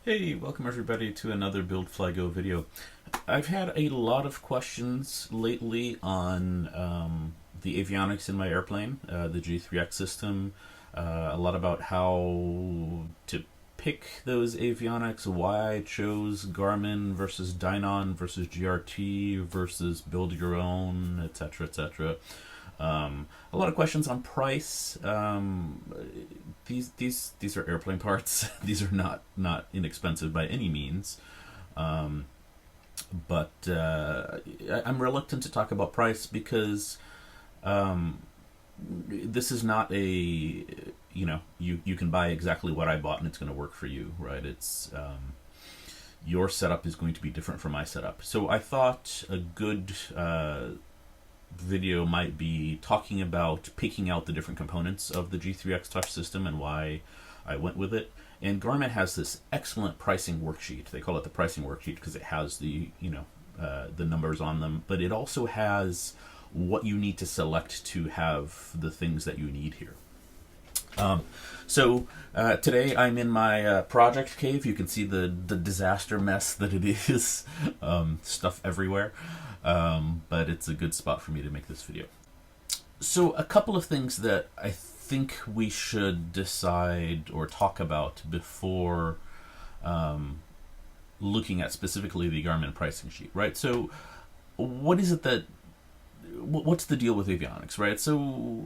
Hey, welcome everybody to another Build Fly Go video. I've had a lot of questions lately on the avionics in my airplane, the G3X system, a lot about how to pick those avionics, why I chose Garmin versus Dynon versus GRT versus build your own, etc., etc. A lot of questions on price. These are airplane parts. These are not inexpensive by any means. But I'm reluctant to talk about price because this is not a, you can buy exactly what I bought and it's going to work for you, right? It's your setup is going to be different from my setup. So I thought a good video might be talking about picking out the different components of the G3X Touch system and why I went with it. And Garmin has this excellent pricing worksheet. They call it the pricing worksheet because it has the the numbers on them, but it also has what you need to select to have the things that you need here. So today I'm in my project cave. You can see the disaster mess that it is, stuff everywhere, but it's a good spot for me to make this video. So a couple of things that I think we should decide or talk about before looking at specifically the Garmin pricing sheet, right? So what is it that, what's the deal with avionics, right? So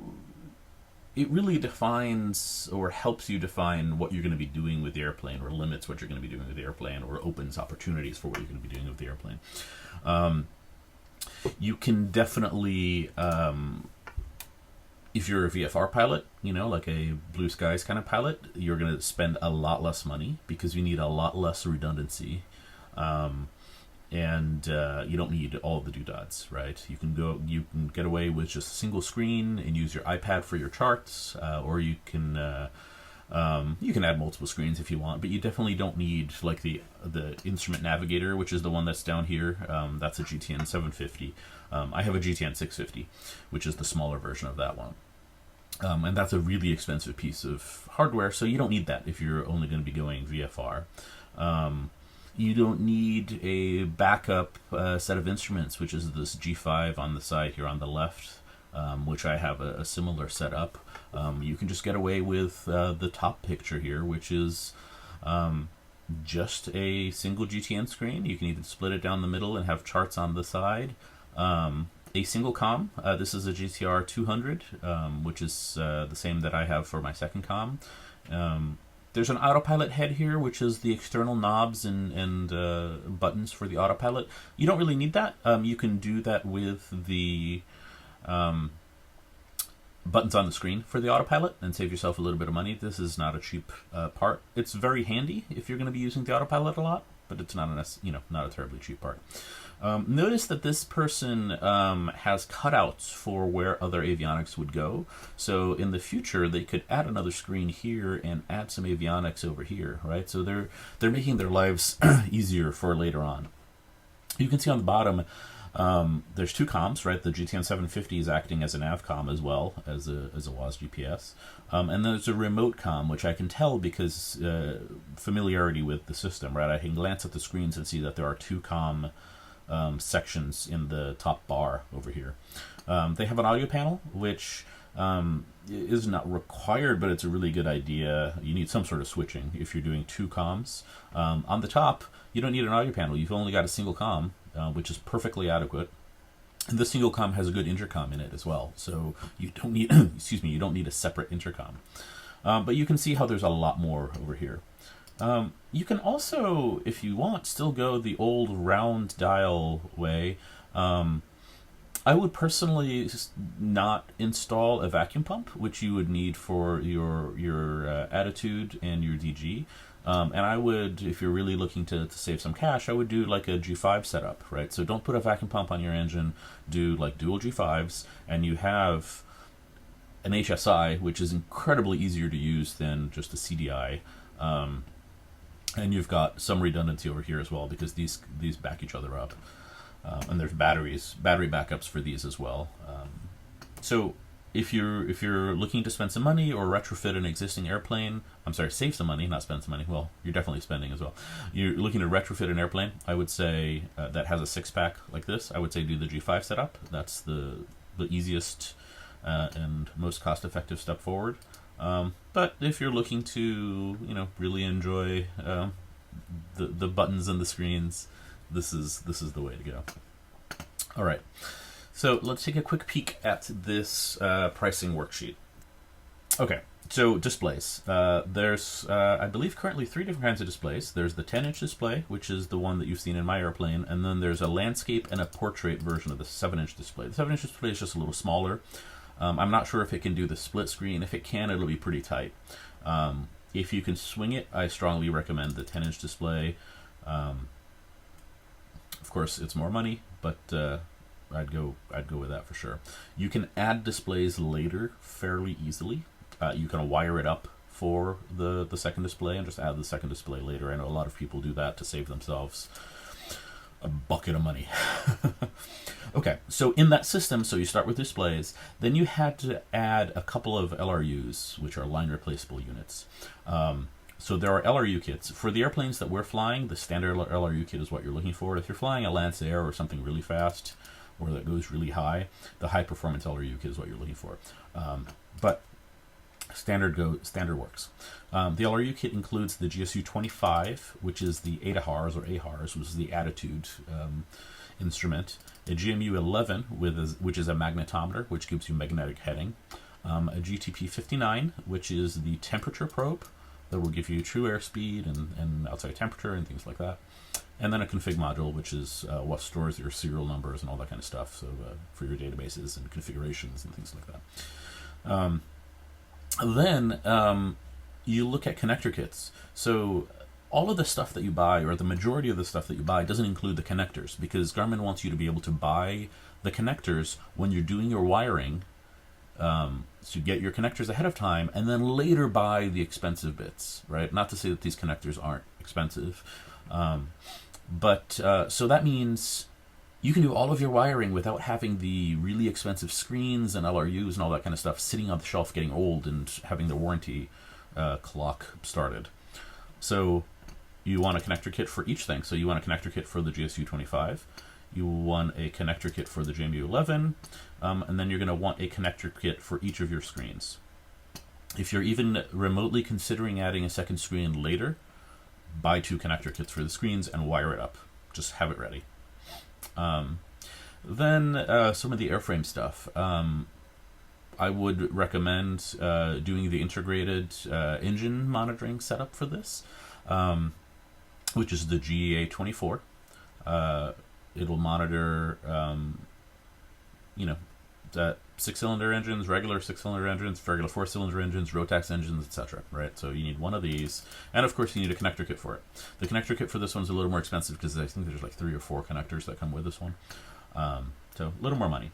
it really defines or helps you define what you're going to be doing with the airplane, or limits what you're going to be doing with the airplane, or opens opportunities for what you're going to be doing with the airplane. You can definitely, if you're a VFR pilot, like a blue skies kind of pilot, you're going to spend a lot less money because you need a lot less redundancy. And you don't need all the doodads, right? You can get away with just a single screen and use your iPad for your charts, or you can add multiple screens if you want, but you definitely don't need like the instrument navigator, which is the one that's down here. That's a GTN 750. I have a GTN 650, which is the smaller version of that one. And that's a really expensive piece of hardware, so you don't need that if you're only going to be going VFR. You don't need a backup set of instruments, which is this G5 on the side here on the left, which I have a similar setup. You can just get away with the top picture here, which is just a single GTN screen. You can even split it down the middle and have charts on the side. A single comm. This is a GTR 200, which is the same that I have for my second comm. There's an autopilot head here, which is the external knobs and buttons for the autopilot. You don't really need that. You can do that with the buttons on the screen for the autopilot and save yourself a little bit of money. This is not a cheap part. It's very handy if you're going to be using the autopilot a lot, but it's not a terribly cheap part. Notice that this person has cutouts for where other avionics would go. So in the future, they could add another screen here and add some avionics over here, right? So they're making their lives easier for later on. You can see on the bottom, there's two comms, right? The GTN 750 is acting as a nav comm as well as a WAS GPS. And there's a remote comm, which I can tell because familiarity with the system, right? I can glance at the screens and see that there are two comm sections in the top bar over here. They have an audio panel, which is not required, but it's a really good idea. You need some sort of switching if you're doing two comms. On the top, you don't need an audio panel. You've only got a single comm, which is perfectly adequate. And the single comm has a good intercom in it as well, so you don't need you don't need a separate intercom. But you can see how there's a lot more over here. You can also, if you want, still go the old round dial way. I would personally not install a vacuum pump, which you would need for your attitude and your DG. And I would, if you're really looking to save some cash, I would do like a G5 setup, right? So don't put a vacuum pump on your engine, do like dual G5s, and you have an HSI, which is incredibly easier to use than just a CDI. And you've got some redundancy over here as well because these back each other up. And there's battery backups for these as well. So if you're looking to spend some money or retrofit an existing airplane, I'm sorry, save some money, not spend some money. Well, you're definitely spending as well. You're looking to retrofit an airplane, I would say that has a 6-pack like this. I would say do the G5 setup. That's the easiest and most cost-effective step forward. But if you're looking to really enjoy the buttons and the screens, this is the way to go. All right. So let's take a quick peek at this pricing worksheet. Okay, so displays. There's, I believe, currently 3 different kinds of displays. There's the 10-inch display, which is the one that you've seen in my airplane, and then there's a landscape and a portrait version of the 7-inch display. The 7-inch display is just a little smaller. I'm not sure if it can do the split screen. If it can, it'll be pretty tight. If you can swing it, I strongly recommend the 10-inch display. Of course, it's more money, but I'd go with that for sure. You can add displays later fairly easily. You can wire it up for the second display and just add the second display later. I know a lot of people do that to save themselves a bucket of money. Okay, so in that system, so you start with displays, then you had to add a couple of LRUs, which are line replaceable units. So there are LRU kits. For the airplanes that we're flying, the standard LRU kit is what you're looking for. If you're flying a Lance Air or something really fast, or that goes really high, the high performance LRU kit is what you're looking for. But standard works. The LRU kit includes the GSU 25, which is the ADAHARS or AHARS, which is the attitude instrument. A GMU 11, which is a magnetometer, which gives you magnetic heading. A GTP 59, which is the temperature probe that will give you true airspeed and outside temperature and things like that. And then a config module, which is what stores your serial numbers and all that kind of stuff, so for your databases and configurations and things like that. Then you look at connector kits. So all of the stuff that you buy, or the majority of the stuff that you buy, doesn't include the connectors, because Garmin wants you to be able to buy the connectors when you're doing your wiring, so you get your connectors ahead of time, and then later buy the expensive bits, right? Not to say that these connectors aren't expensive, but so that means you can do all of your wiring without having the really expensive screens and LRUs and all that kind of stuff sitting on the shelf getting old and having the warranty clock started. So you want a connector kit for each thing. So you want a connector kit for the GSU 25. You want a connector kit for the GMU 11. And then you're going to want a connector kit for each of your screens. If you're even remotely considering adding a second screen later, buy 2 connector kits for the screens and wire it up. Just have it ready. Then some of the airframe stuff. I would recommend doing the integrated engine monitoring setup for this, which is the GEA24. It'll monitor, that 6-cylinder engines, regular 6-cylinder engines, regular 4-cylinder engines, Rotax engines, etc. Right? So you need one of these, and of course you need a connector kit for it. The connector kit for this one's a little more expensive because I think there's like 3 or 4 connectors that come with this one, so a little more money.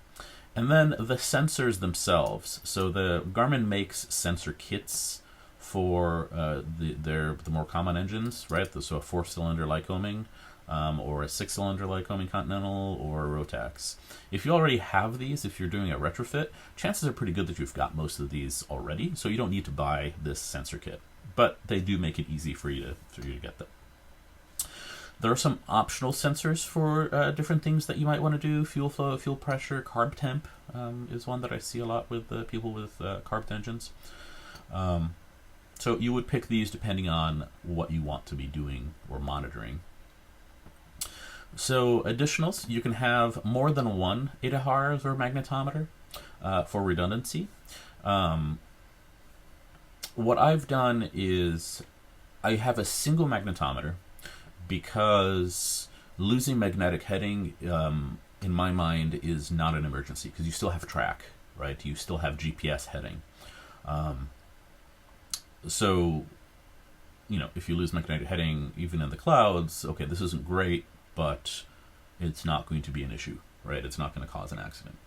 And then the sensors themselves. So the Garmin makes sensor kits for the more common engines, right? So a 4-cylinder Lycoming, or a 6-cylinder Lycoming Continental, or a Rotax. If you already have these, if you're doing a retrofit, chances are pretty good that you've got most of these already, so you don't need to buy this sensor kit. But they do make it easy for you to get them. There are some optional sensors for different things that you might want to do. Fuel flow, fuel pressure, carb temp is one that I see a lot with people with carb engines. So you would pick these depending on what you want to be doing or monitoring. So additionals, you can have more than one ADAHARS or magnetometer for redundancy. What I've done is I have a single magnetometer because losing magnetic heading, in my mind, is not an emergency because you still have track, right? You still have GPS heading. So, if you lose magnetic heading even in the clouds, okay, this isn't great, but it's not going to be an issue, right? It's not going to cause an accident.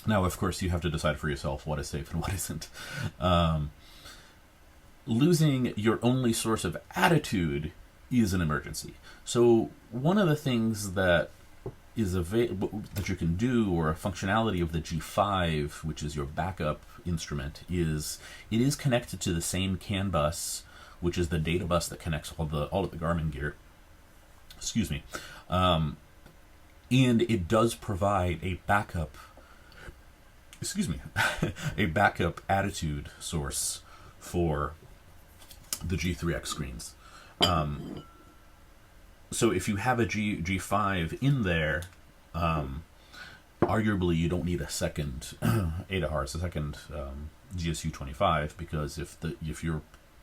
Now, of course, you have to decide for yourself what is safe and what isn't. Losing your only source of attitude is an emergency. So one of the things that is available that you can do, or a functionality of the G5, which is your backup instrument, is it is connected to the same CAN bus, which is the data bus that connects all of the Garmin gear. Excuse me. And it does provide a backup, a backup attitude source for the G3X screens. So if you have a G5 in there, arguably you don't need a second ADAHRS, a second GSU-25, because if your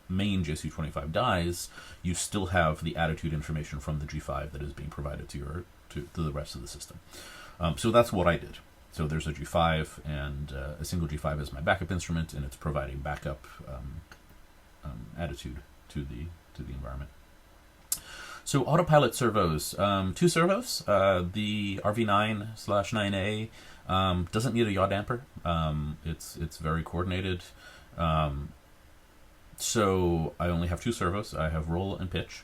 main GSU-25 dies, you still have the attitude information from the G5 that is being provided to the rest of the system. So that's what I did. So there's a G5, and a single G5 is my backup instrument, and it's providing backup attitude to the environment. So autopilot servos, 2 servos. The RV9/9A doesn't need a yaw damper. It's very coordinated. So I only have 2 servos. I have roll and pitch,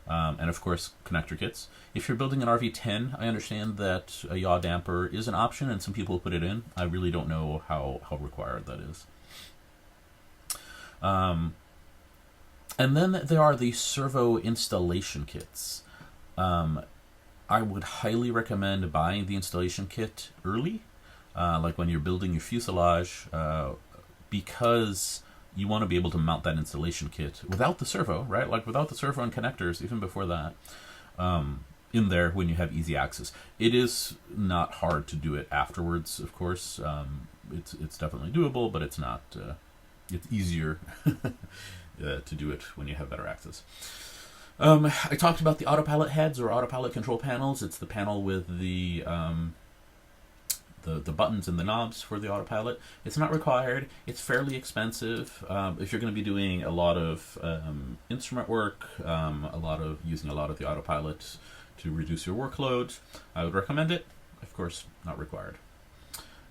and of course connector kits. If you're building an RV10, I understand that a yaw damper is an option, and some people put it in. I really don't know how required that is. And then there are the servo installation kits. I would highly recommend buying the installation kit early, like when you're building your fuselage, because you want to be able to mount that installation kit without the servo, right? Like without the servo and connectors, even before that, in there when you have easy access. It is not hard to do it afterwards, of course. It's definitely doable, but it's not. It's easier to do it when you have better access. I talked about the autopilot heads or autopilot control panels. It's the panel with the buttons and the knobs for the autopilot. It's not required. It's fairly expensive. If you're going to be doing a lot of instrument work, using a lot of the autopilot to reduce your workload, I would recommend it. Of course, not required.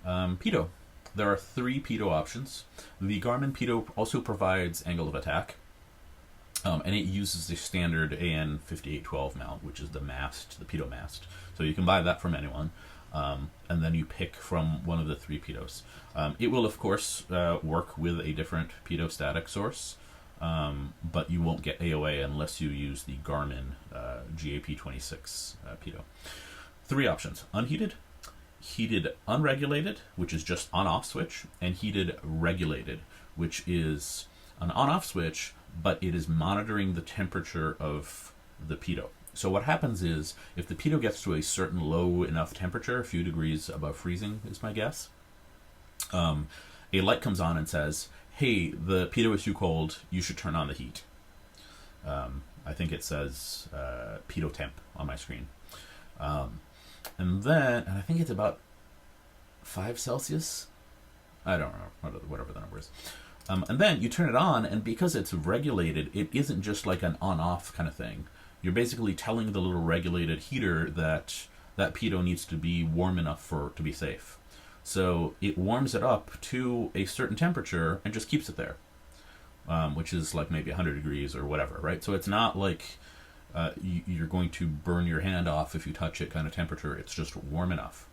Pitot. There are 3 Pitot options. The Garmin Pitot also provides angle of attack, and it uses the standard AN5812 mount, which is the mast, the Pitot mast. So you can buy that from anyone, and then you pick from one of the 3 Pitots. It will, of course, work with a different Pitot static source, but you won't get AOA unless you use the Garmin GAP26 Pitot. 3 options: unheated, heated unregulated, which is just on-off switch, and heated regulated, which is an on-off switch, but it is monitoring the temperature of the Pitot. So what happens is, if the Pitot gets to a certain low enough temperature, a few degrees above freezing is my guess, a light comes on and says, hey, the Pitot is too cold, you should turn on the heat. I think it says Pitot temp on my screen. And I think it's about 5 Celsius. I don't know, whatever the number is. And then you turn it on, and because it's regulated, it isn't just like an on-off kind of thing. You're basically telling the little regulated heater that Pitot needs to be warm enough to be safe. So it warms it up to a certain temperature and just keeps it there, which is like maybe 100 degrees or whatever, right? So it's not like you're going to burn your hand off if you touch it kind of temperature. It's just warm enough.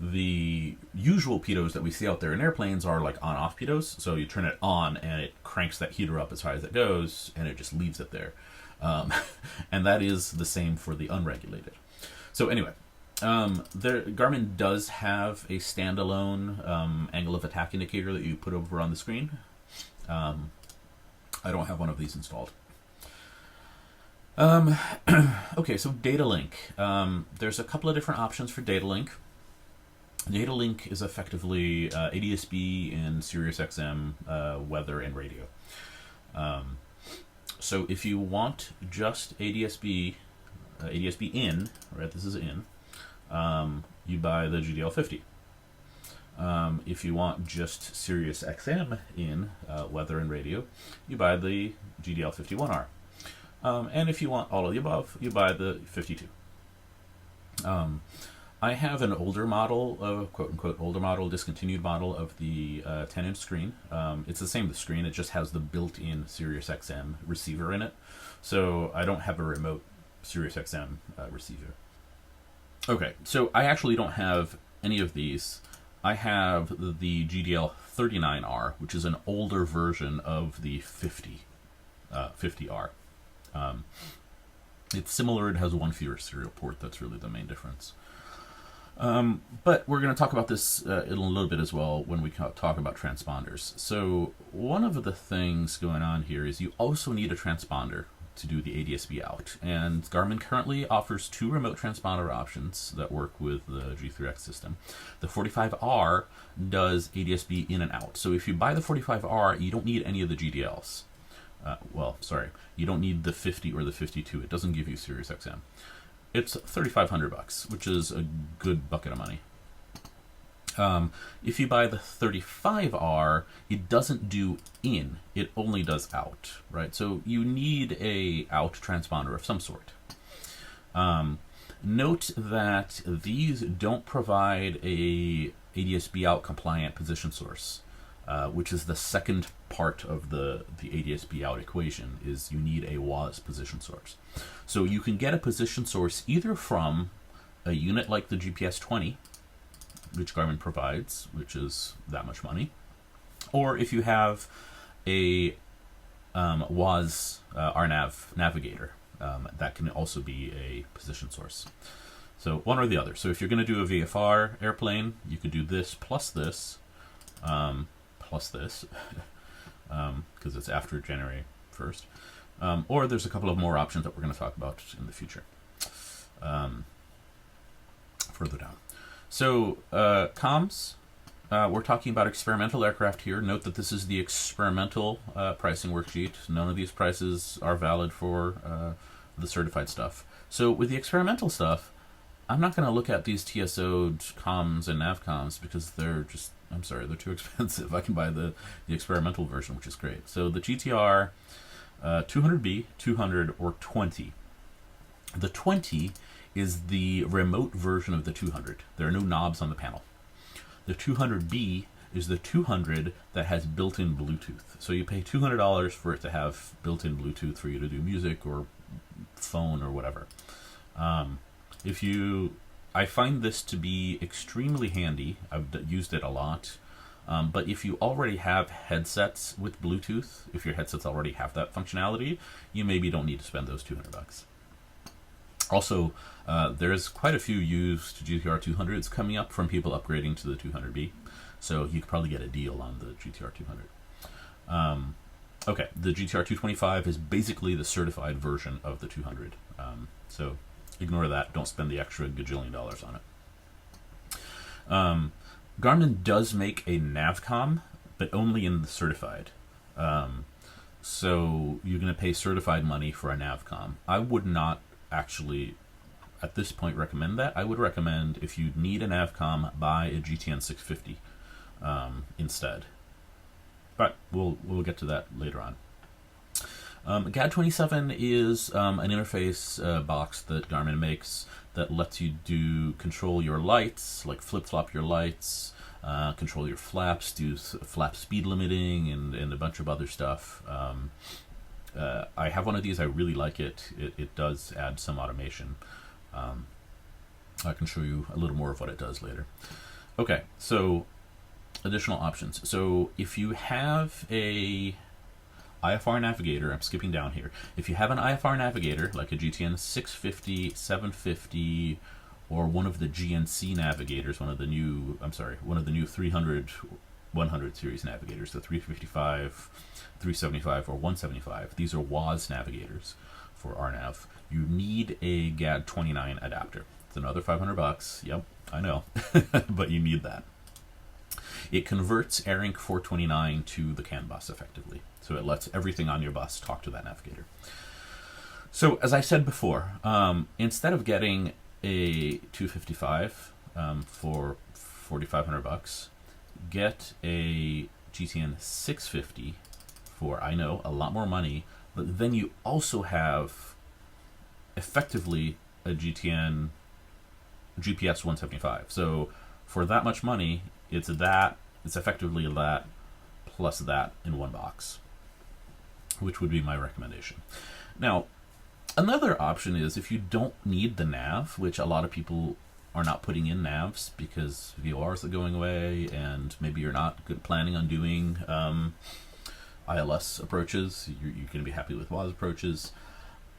The usual Pitots that we see out there in airplanes are like on-off Pitots. So you turn it on and it cranks that heater up as high as it goes, and it just leaves it there. And that is the same for the unregulated. So anyway, Garmin does have a standalone angle of attack indicator that you put over on the screen. I don't have one of these installed. Okay, so Datalink. There's a couple of different options for Datalink. Datalink is effectively ADS-B and SiriusXM weather and radio. So if you want just ADS-B in, right, this is in, you buy the GDL50. If you want just SiriusXM in weather and radio, you buy the GDL51R. And if you want all of the above, you buy the 52. I have an older model, quote-unquote older model, discontinued model of the 10-inch screen. It's the same screen, it just has the built-in SiriusXM receiver in it. So I don't have a remote SiriusXM receiver. Okay, so I actually don't have any of these. I have the GDL39R, which is an older version of the 50R. It's similar, it has one fewer serial port, that's really the main difference. But we're going to talk about this in a little bit as well when we talk about transponders. So one of the things going on here is you also need a transponder to do the ADS-B out. And Garmin currently offers 2 remote transponder options that work with the G3X system. The 45R does ADS-B in and out. So if you buy the 45R, you don't need any of the GDLs. You don't need the 50 or the 52. It doesn't give you Sirius XM. It's $3,500, which is a good bucket of money. If you buy the 35R, it doesn't do in, it only does out, right? So you need a out transponder of some sort. Note that these don't provide a ADS-B out compliant position source, which is the second part of the ADS-B out equation, is you need a WAS position source. So you can get a position source either from a unit like the GPS 20, which Garmin provides, which is that much money, or if you have a WAS RNAV navigator, that can also be a position source. So one or the other. So if you're going to do a VFR airplane, you could do this, because it's after January 1st. Or there's a couple of more options that we're going to talk about in the future, further down. So comms, we're talking about experimental aircraft here. Note that this is the experimental pricing worksheet. None of these prices are valid for the certified stuff. So with the experimental stuff, I'm not going to look at these TSO'd comms and nav comms because they're just, I'm sorry, they're too expensive. I can buy the experimental version, which is great. So the GTR 200B, 200, or 20. The 20 is the remote version of the 200. There are no knobs on the panel. The 200B is the 200 that has built-in Bluetooth. So you pay $200 for it to have built-in Bluetooth for you to do music or phone or whatever. I find this to be extremely handy. I've used it a lot. But if you already have headsets with Bluetooth, if your headsets already have that functionality, you maybe don't need to spend those $200. Also, there's quite a few used GTR 200s coming up from people upgrading to the 200B, so you could probably get a deal on the GTR 200. Okay, the GTR 225 is basically the certified version of the 200, so ignore that. Don't spend the extra gajillion dollars on it. Garmin does make a navcom, but only in the certified. So you're going to pay certified money for a navcom. I would not actually, at this point, recommend that. I would recommend, if you need a navcom, buy a GTN 650 instead. But we'll get to that later on. GAD27 is an interface box that Garmin makes that lets you control your lights, like flip-flop your lights, control your flaps, do flap speed limiting, and a bunch of other stuff. I have one of these. I really like it. It does add some automation. I can show you a little more of what it does later. Okay, so additional options. So if you have a IFR navigator, I'm skipping down here. If you have an IFR navigator, like a GTN 650, 750, or one of the GNC navigators, one of the new 300, 100 series navigators, the 355, 375, or 175. These are WAS navigators for RNAV. You need a GAD29 adapter. It's another $500. Yep, I know, but you need that. It converts AirInc 429 to the CAN bus effectively. So it lets everything on your bus talk to that navigator. So as I said before, instead of getting a 255 for $4,500, get a GTN 650 for, I know, a lot more money, but then you also have effectively a GTN GPS 175. So for that much money, it's effectively that plus that in one box, which would be my recommendation. Now, another option is if you don't need the nav, which a lot of people are not putting in navs because VORs are going away, and maybe you're not planning on doing ILS approaches, you're going to be happy with WAS approaches,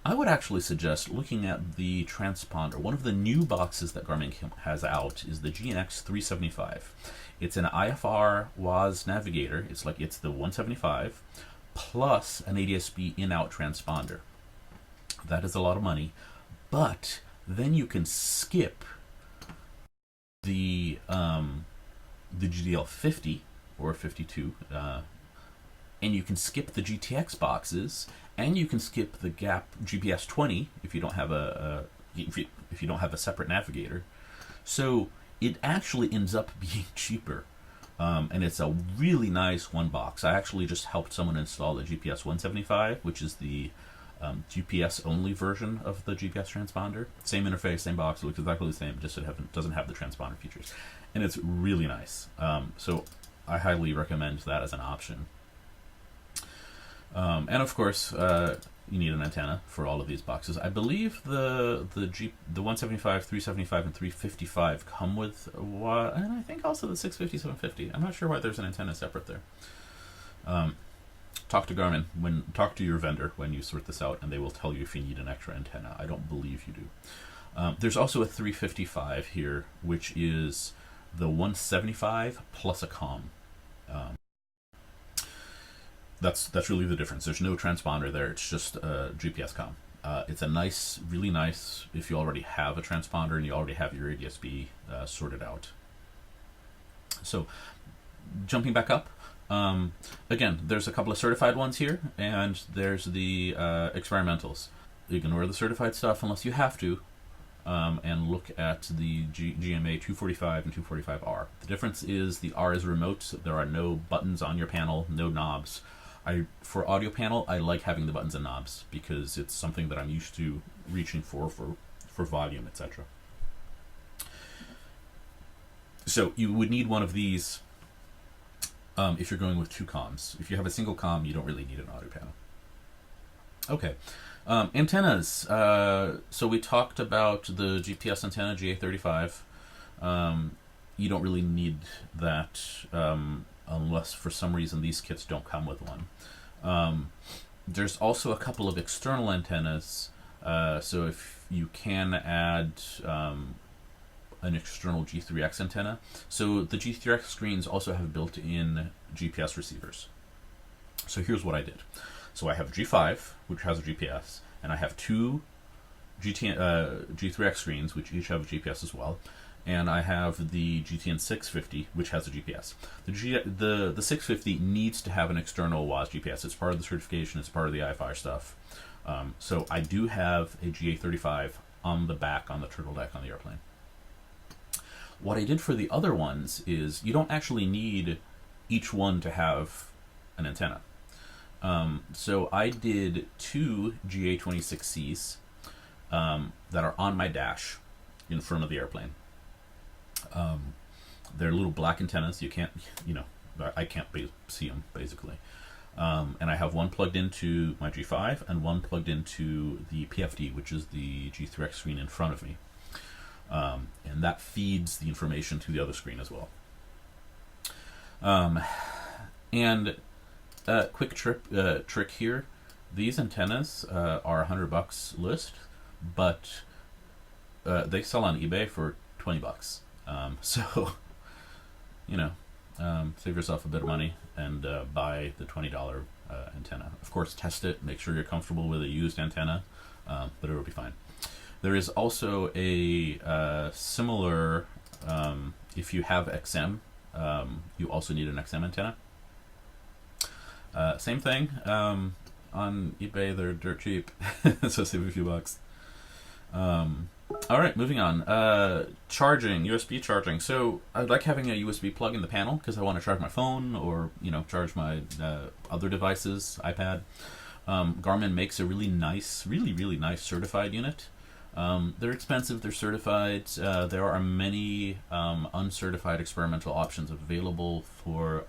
I would actually suggest looking at the transponder. One of the new boxes that Garmin has out is the GNX 375. It's an IFR WAS navigator. It's the 175 plus an ADS-B in-out transponder. That is a lot of money, but then you can skip the GDL 50 or 52, and you can skip the GTX boxes, and you can skip the Gap GPS 20 if you don't have if you don't have a separate navigator. So it actually ends up being cheaper, and it's a really nice one box. I actually just helped someone install the GPS 175, which is the GPS only version of the GPS transponder. Same interface, same box, it looks exactly the same, just it doesn't have the transponder features, and it's really nice. So I highly recommend that as an option. And of course, you need an antenna for all of these boxes. I believe the 175, 375, and 355 come with and I think also the 650, 750. I'm not sure why there's an antenna separate there. Talk to Garmin, talk to your vendor when you sort this out, and they will tell you if you need an extra antenna. I don't believe you do. There's also a 355 here, which is the 175 plus a comm. That's really the difference. There's no transponder there. It's just a GPS comm. It's a really nice, if you already have a transponder and you already have your ADS-B sorted out. So, jumping back up, again, there's a couple of certified ones here, and there's the experimentals. Ignore the certified stuff unless you have to, and look at the GMA 245 and 245R. The difference is the R is remote. There are no buttons on your panel, no knobs. For audio panel, I like having the buttons and knobs because it's something that I'm used to reaching for volume, etc. So you would need one of these if you're going with two comms. If you have a single comm, you don't really need an audio panel. Okay, antennas. So we talked about the GPS antenna, GA35. You don't really need that unless for some reason these kits don't come with one. There's also a couple of external antennas, so if you can add an external G3X antenna. So the G3X screens also have built-in GPS receivers. So here's what I did. So I have G5, which has a GPS, and I have two G3X screens, which each have a GPS as well. And I have the GTN 650, which has a GPS. The 650 needs to have an external WAS GPS. It's part of the certification. It's part of the IFR stuff. So I do have a GA35 on the back, on the turtle deck on the airplane. What I did for the other ones is you don't actually need each one to have an antenna. So I did two GA26Cs that are on my dash in front of the airplane. They're little black antennas. You can't, I can't see them basically. And I have one plugged into my G5 and one plugged into the PFD, which is the G3X screen in front of me. And that feeds the information to the other screen as well. And quick trick here. These antennas are $100 list, but they sell on eBay for $20. So, save yourself a bit of money and buy the $20 antenna. Of course, test it. Make sure you're comfortable with a used antenna, but it'll be fine. There is also a similar, if you have XM, you also need an XM antenna. Same thing. On eBay, they're dirt cheap, so save a few bucks. All right, moving on. Charging, USB charging. So I like having a USB plug in the panel because I want to charge my phone or charge my other devices, iPad. Garmin makes a really nice certified unit. They're expensive. They're certified. There are many uncertified experimental options available for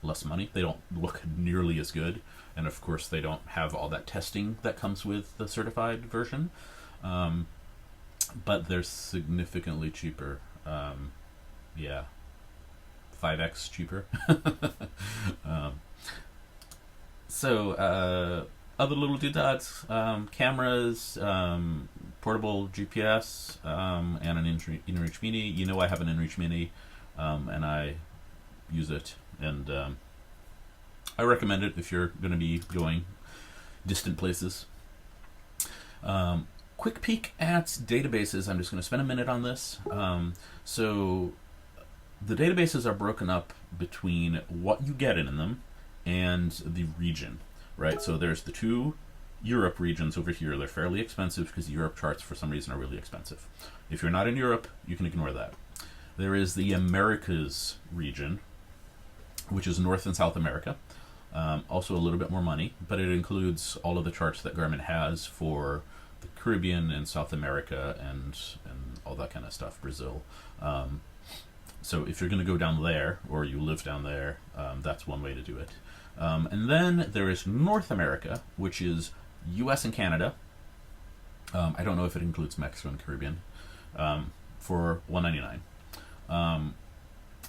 less money. They don't look nearly as good, and of course they don't have all that testing that comes with the certified version. but they're significantly cheaper. Yeah, 5x cheaper. Other little doodads, cameras, portable GPS, and an InReach Mini. You know I have an InReach Mini, and I use it, and I recommend it if you're going to be going distant places. Quick peek at databases. I'm just going to spend a minute on this. So the databases are broken up between what you get in them and the region, right? So there's the two Europe regions over here. They're fairly expensive because Europe charts for some reason are really expensive. If you're not in Europe, you can ignore that. There is the Americas region, which is North and South America. Also a little bit more money, but it includes all of the charts that Garmin has for the Caribbean and South America and all that kind of stuff, Brazil. So if you're going to go down there, or you live down there, that's one way to do it. And then there is North America, which is US and Canada. I don't know if it includes Mexico and Caribbean, for $199.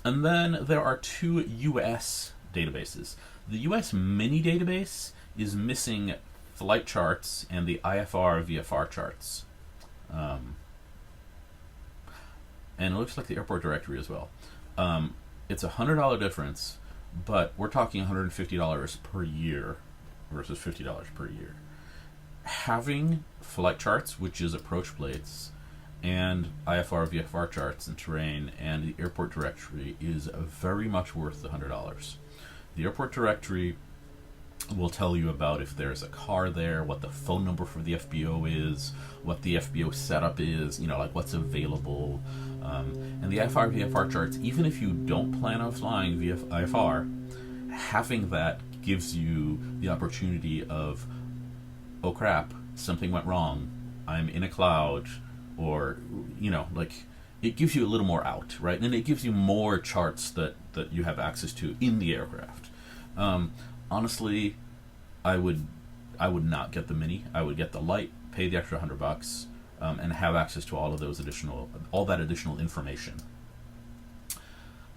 And then there are two US databases. The US mini database is missing flight charts and the IFR VFR charts. And it looks like the airport directory as well. It's a $100 difference, but we're talking $150 per year versus $50 per year. Having flight charts, which is approach plates, and IFR VFR charts and terrain and the airport directory is very much worth the $100. The airport directory will tell you about if there's a car there, what the phone number for the FBO is, what the FBO setup is, like what's available. And the IFR VFR charts, even if you don't plan on flying via IFR, having that gives you the opportunity of, oh crap, something went wrong, I'm in a cloud, or, it gives you a little more out, right? And it gives you more charts that you have access to in the aircraft. Honestly, I would not get the Mini. I would get the Lite, pay the extra $100, and have access to all that additional information.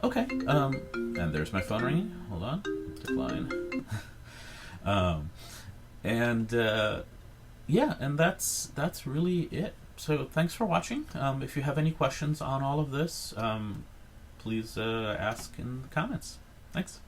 Okay, and there's my phone ringing. Hold on, decline. And that's really it. So thanks for watching. If you have any questions on all of this, please ask in the comments. Thanks.